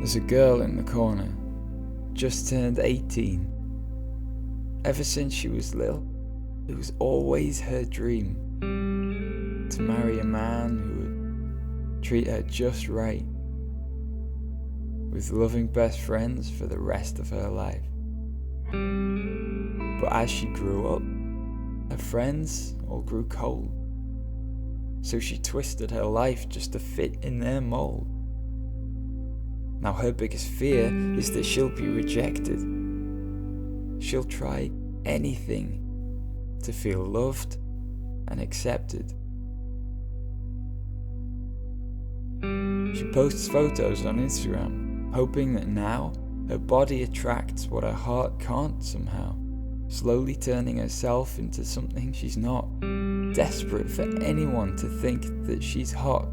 There's a girl in the corner, just turned 18. Ever since she was little, it was always her dream to marry a man who would treat her just right, with loving best friends for the rest of her life. But as she grew up, her friends all grew cold, so she twisted her life just to fit in their mold. Now her biggest fear is that she'll be rejected. She'll try anything to feel loved and accepted. She posts photos on Instagram, hoping that now her body attracts what her heart can't somehow, slowly turning herself into something she's not, desperate for anyone to think that she's hot.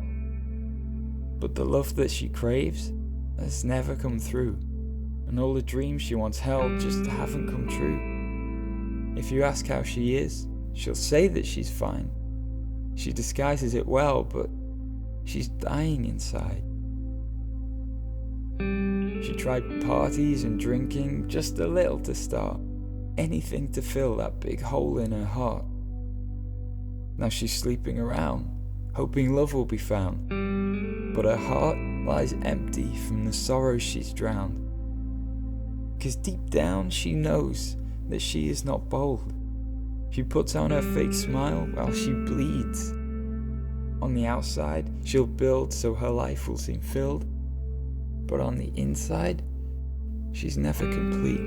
But the love that she craves has never come through, and all the dreams she once held just haven't come true. If you ask how she is, she'll say that she's fine. She disguises it well, but she's dying inside. She tried parties and drinking, just a little to start, anything to fill that big hole in her heart. Now she's sleeping around, hoping love will be found, but her heart lies empty from the sorrow she's drowned. 'Cause deep down she knows that she is not bold. She puts on her fake smile while she bleeds. On the outside she'll build so her life will seem filled, but on the inside she's never complete.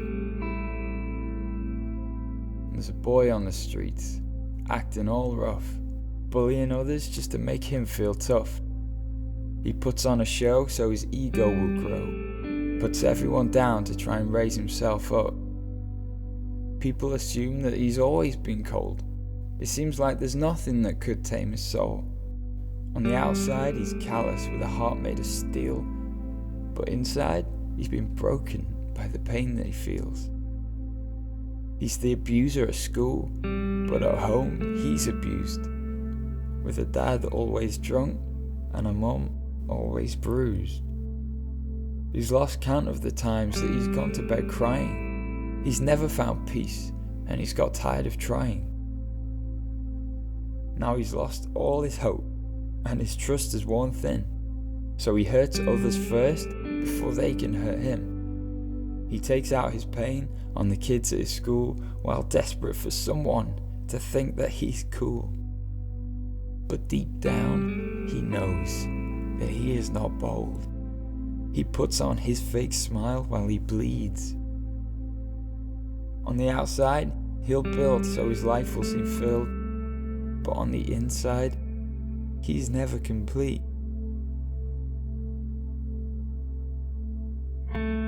There's a boy on the streets, acting all rough, bullying others just to make him feel tough. He puts on a show so his ego will grow, puts everyone down to try and raise himself up. People assume that he's always been cold. It seems like there's nothing that could tame his soul. On the outside he's callous with a heart made of steel, but inside he's been broken by the pain that he feels. He's the abuser at school, but at home he's abused, with a dad always drunk and a mum always bruised. He's lost count of the times that he's gone to bed crying. He's never found peace, and he's got tired of trying. Now he's lost all his hope, and his trust is worn thin, so he hurts others first before they can hurt him. He takes out his pain on the kids at his school while desperate for someone to think that he's cool. But deep down he knows that he is not bold. He puts on his fake smile while he bleeds. On the outside he'll build so his life will seem filled, but on the inside he's never complete.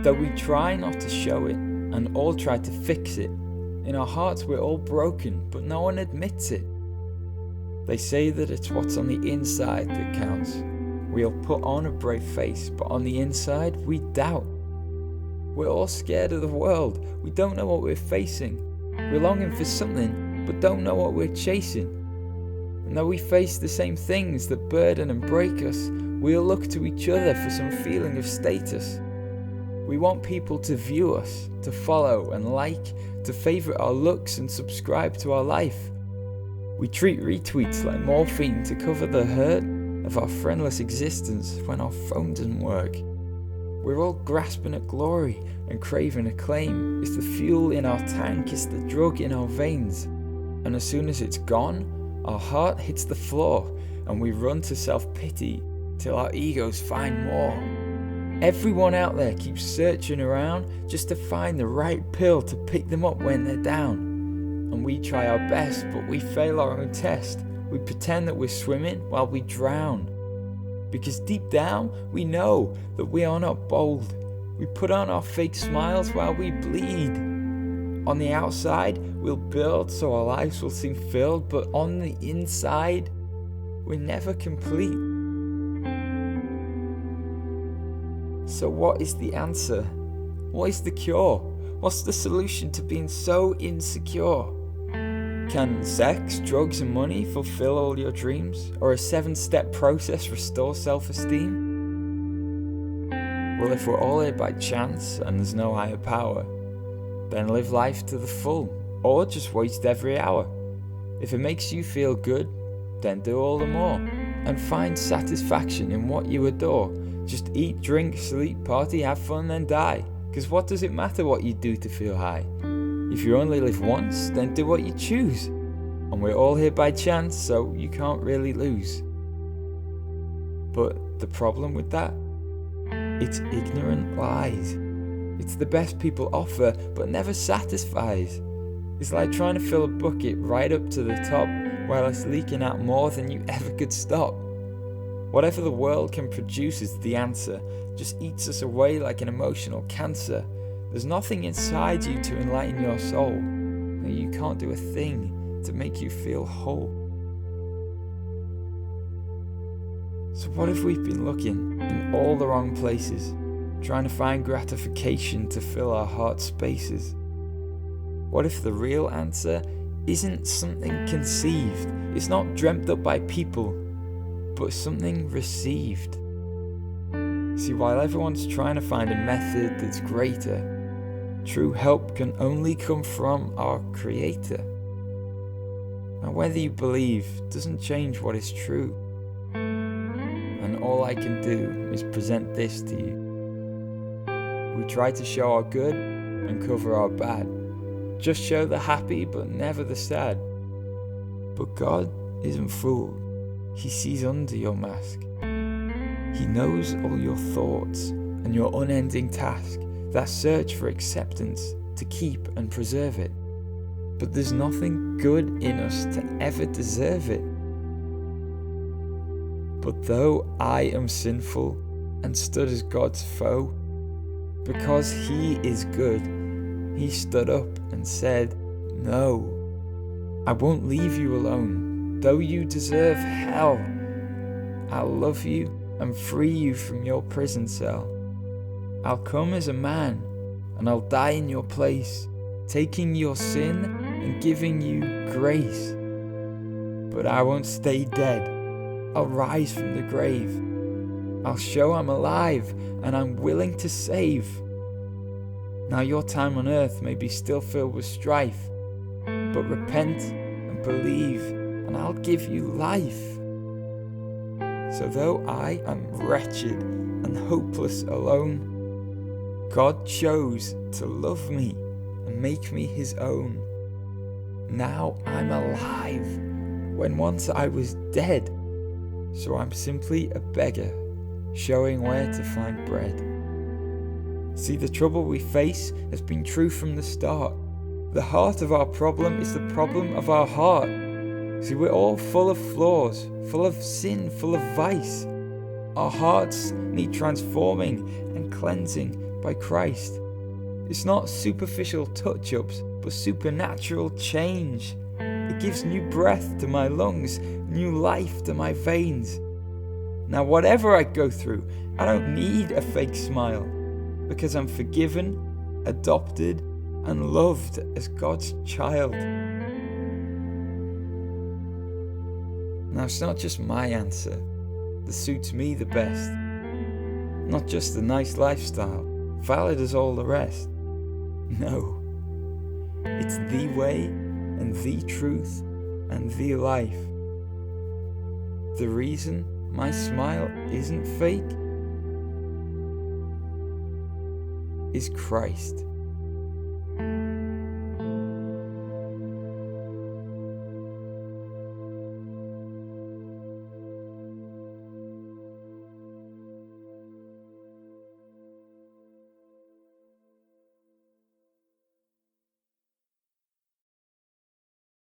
Though we try not to show it and all try to fix it, in our hearts we're all broken, but no one admits it. They say that it's what's on the inside that counts. We'll put on a brave face, but on the inside we doubt. We're all scared of the world. We don't know what we're facing. We're longing for something, but don't know what we're chasing. And though we face the same things that burden and break us, we'll look to each other for some feeling of status. We want people to view us, to follow and like, to favourite our looks and subscribe to our life. We treat retweets like morphine to cover the hurt of our friendless existence when our phone doesn't work. We're all grasping at glory and craving acclaim. It's the fuel in our tank, it's the drug in our veins. And as soon as it's gone, our heart hits the floor and we run to self-pity till our egos find more. Everyone out there keeps searching around just to find the right pill to pick them up when they're down. And we try our best, but we fail our own test. We pretend that we're swimming while we drown. Because deep down, we know that we are not bold. We put on our fake smiles while we bleed. On the outside, we'll build so our lives will seem filled, but on the inside, we're never complete. So what is the answer? What is the cure? What's the solution to being so insecure? Can sex, drugs and money fulfill all your dreams? Or a 7-step process restore self-esteem? Well, if we're all here by chance and there's no higher power, then live life to the full, or just waste every hour. If it makes you feel good, then do all the more, and find satisfaction in what you adore. Just eat, drink, sleep, party, have fun, then die. 'Cause what does it matter what you do to feel high? If you only live once, then do what you choose. And we're all here by chance, so you can't really lose. But the problem with that? It's ignorant lies. It's the best people offer, but never satisfies. It's like trying to fill a bucket right up to the top while it's leaking out more than you ever could stop. Whatever the world can produce is the answer, just eats us away like an emotional cancer. There's nothing inside you to enlighten your soul. You can't do a thing to make you feel whole. So what if we've been looking in all the wrong places, trying to find gratification to fill our heart spaces? What if the real answer isn't something conceived? It's not dreamt up by people, but something received. See, while everyone's trying to find a method that's greater, true help can only come from our Creator. Now, whether you believe doesn't change what is true. And all I can do is present this to you. We try to show our good and cover our bad. Just show the happy but never the sad. But God isn't fooled. He sees under your mask. He knows all your thoughts and your unending task, that search for acceptance to keep and preserve it. But there's nothing good in us to ever deserve it. But though I am sinful and stood as God's foe, because He is good, He stood up and said, "No, I won't leave you alone. Though you deserve hell, I'll love you and free you from your prison cell. I'll come as a man and I'll die in your place, taking your sin and giving you grace. But I won't stay dead. I'll rise from the grave. I'll show I'm alive and I'm willing to save. Now your time on earth may be still filled with strife, but repent and believe and I'll give you life. So though I am wretched and hopeless alone, God chose to love me and make me His own. Now I'm alive when once I was dead. So I'm simply a beggar, showing where to find bread. See, the trouble we face has been true from the start. The heart of our problem is the problem of our heart. See, we're all full of flaws, full of sin, full of vice. Our hearts need transforming and cleansing by Christ. It's not superficial touch-ups, but supernatural change. It gives new breath to my lungs, new life to my veins. Now whatever I go through, I don't need a fake smile, because I'm forgiven, adopted, and loved as God's child. Now it's not just my answer that suits me the best, not just a nice lifestyle, valid as all the rest. No, it's the way and the truth and the life. The reason my smile isn't fake is Christ.